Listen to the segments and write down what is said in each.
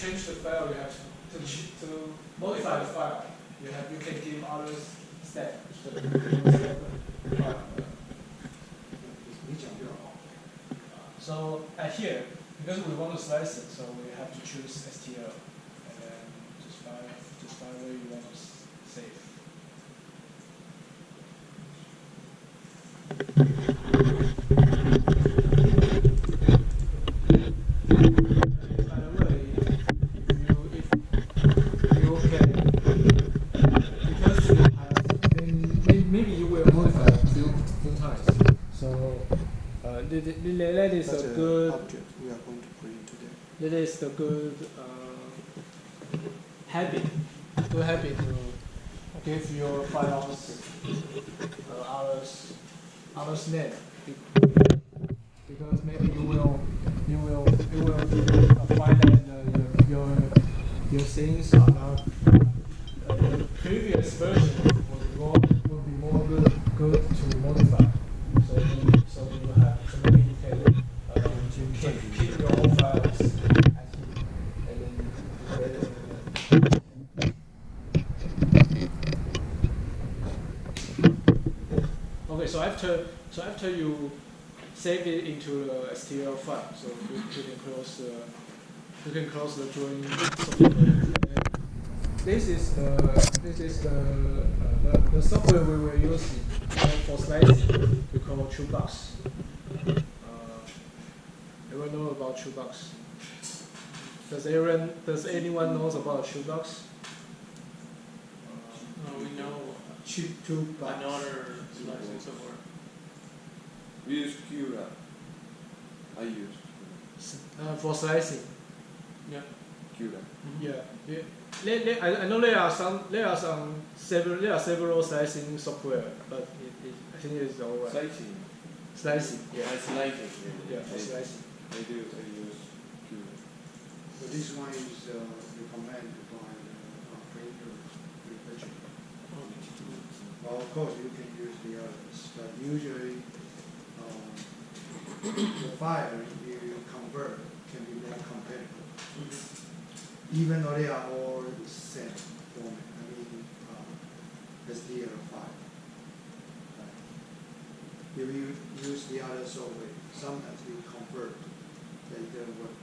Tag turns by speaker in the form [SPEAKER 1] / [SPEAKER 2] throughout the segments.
[SPEAKER 1] change the file, you have to modify the file. You can give others step. So at here, because we want to slice it, so we have to choose STL, and then just find where you want to save. By the way, if you can, because you have, then maybe you will modify a few times. So that is a good
[SPEAKER 2] object we are going to create today.
[SPEAKER 1] that is the good habit. Good habit to give your files others name, because maybe you will find that your things are not the previous version will be more good to modify. So maybe you can keep your own files active and then create it. Okay, so after you save it into the STL file, so you can close the drawing software. This is the software we were using for slicing. We call TrueBox. Everyone know about TrueBox? Does anyone knows about TrueBox?
[SPEAKER 3] We know
[SPEAKER 1] TrueBox.
[SPEAKER 3] another slicing software.
[SPEAKER 2] We use Cura. I use
[SPEAKER 1] For slicing.
[SPEAKER 3] Yeah.
[SPEAKER 2] Cura.
[SPEAKER 1] Yeah. I know there are several slicing software, but I think it's alright.
[SPEAKER 2] Slicing.
[SPEAKER 1] Slicing. Yeah.
[SPEAKER 2] Slicing.
[SPEAKER 1] Yeah. For slicing.
[SPEAKER 2] I use Cura.
[SPEAKER 4] So this one is recommended by the printer manufacturer. Well, of course, you can use the others, but usually the file you convert can be more compatible. Even though they are all the same format, I mean STL file. If you use the other software, sometimes you convert, then it doesn't work.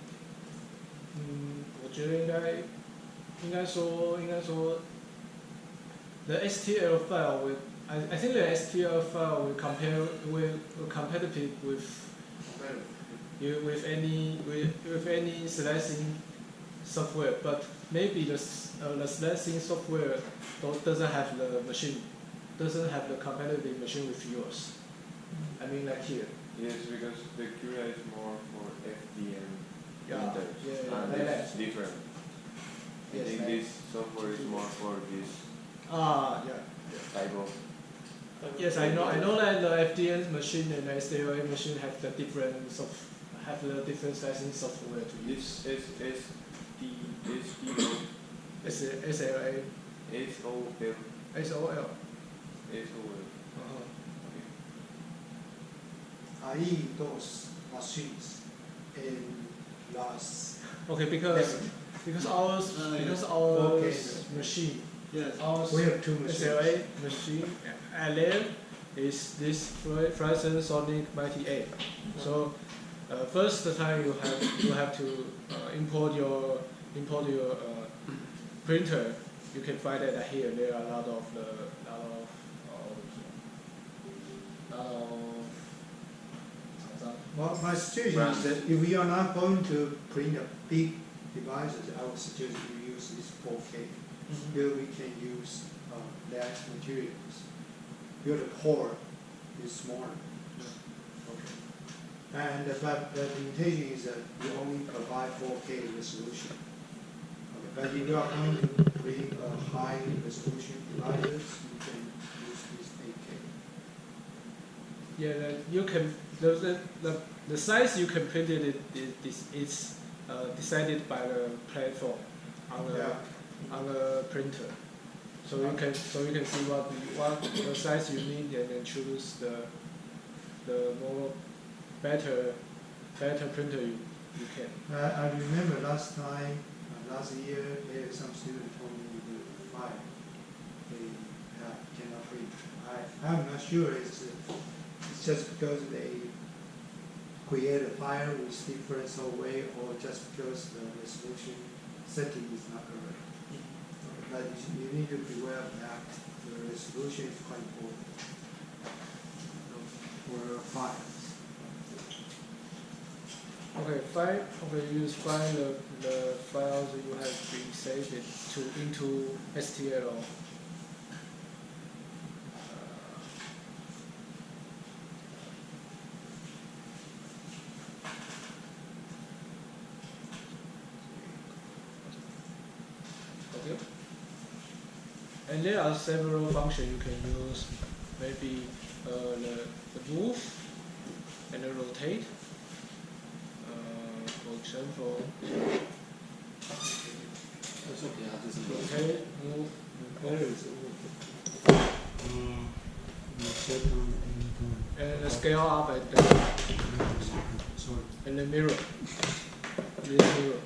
[SPEAKER 1] 我觉得应该说 the STL file will I think the STL file will compatible with any slicing software, but maybe the slicing software doesn't have the compatible machine with yours. I mean, like here.
[SPEAKER 2] Yes, because the Cura is more for FDM
[SPEAKER 1] Yeah,
[SPEAKER 2] printers,
[SPEAKER 1] yeah,
[SPEAKER 2] and
[SPEAKER 1] yeah.
[SPEAKER 2] it's different. I
[SPEAKER 1] Yes,
[SPEAKER 2] think
[SPEAKER 1] like-
[SPEAKER 2] this software is more for this
[SPEAKER 1] Yeah.
[SPEAKER 2] type of.
[SPEAKER 1] Yes, I know that the FDM machine and the STLA machine have the different slicing software to use.
[SPEAKER 2] This STO,
[SPEAKER 1] SLA,
[SPEAKER 2] SOL,
[SPEAKER 1] SOL.
[SPEAKER 2] SOL.
[SPEAKER 4] Are in those machines in last
[SPEAKER 1] Okay, because ours
[SPEAKER 4] Okay.
[SPEAKER 1] machine,
[SPEAKER 3] Yes.
[SPEAKER 1] ours
[SPEAKER 4] we have two machines.
[SPEAKER 1] SLA machine, and then is this Phison Sonic Mighty 8. So first time you have to import your printer. You can find that here there are a lot of
[SPEAKER 4] Well, my suggestion is that if we are not going to print a big devices, I would suggest you use this 4K. Here we can use less materials. Here the core is smaller. And but the limitation is that you only provide 4K resolution. Okay. But if you are going to print a high resolution devices, you can use this 8K.
[SPEAKER 1] Yeah, you can the size you can print it is decided by the platform on the printer. So you can see what the size you need and then choose the more better printer you can.
[SPEAKER 4] I remember last time last year, some student told me the file they cannot print. I'm not sure it's just because they create a file with different software or just because the resolution setting is not correct. But you need to be aware of that. The resolution is quite important for files.
[SPEAKER 1] Okay, you find the files that you have been saved into STL. Okay. And there are several functions you can use. Maybe the move and the rotate. For example, rotate, move, and the scale up and down, and the mirror. This mirror.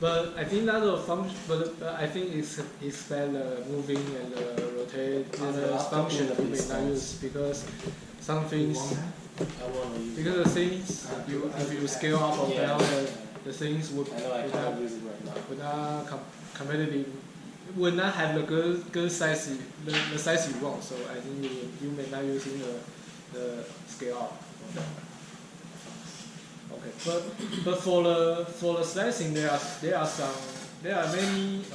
[SPEAKER 1] But I think that function. But I think it's that moving and rotate. The function you may not use because some things. Because the things, if you scale up or down, the things would not competitive, would not have the good size, the size you want. So I think you may not using the scale up. Okay, but for the slicing, there are many.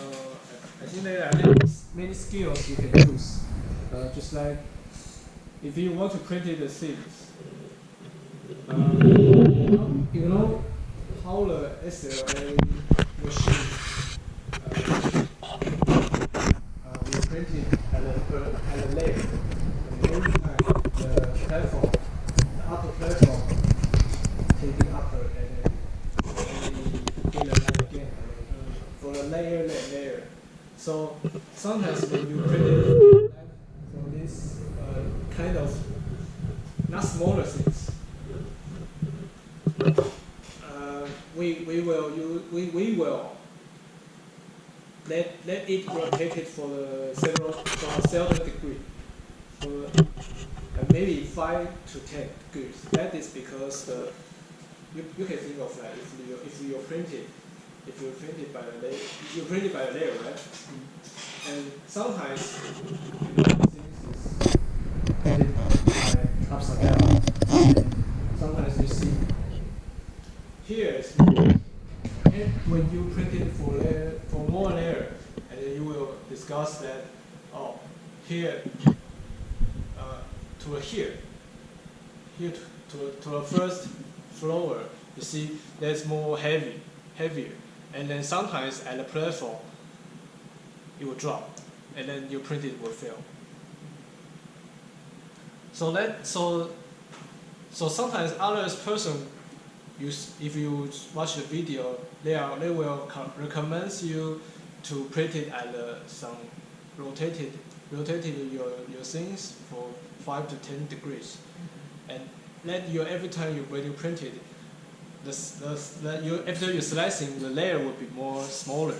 [SPEAKER 1] I think there are many skills you can use. Just like if you want to print the things. You know how the SLA machine we print it at a layer. And every time the platform, the upper platform, take it upper and then get a line again for the layer. So sometimes when you print it for this kind of not smaller things. We will let it rotate it for several degrees, for maybe 5 to 10 degrees. That is because you can think of that if you print it by the layer, you print it by the layer, right? And sometimes things is printed by upside down. Sometimes you see. Here is and when you print it for more layer, and then you will discuss that. Oh, here to here to the first floor, you see there's more heavier, and then sometimes at the platform it will drop, and then your printed will fail. So sometimes other person. If you watch the video, they will recommend you to print it at some rotated your things for 5 to 10 degrees, and let every time when you print it, after you slicing, the layer will be more smaller.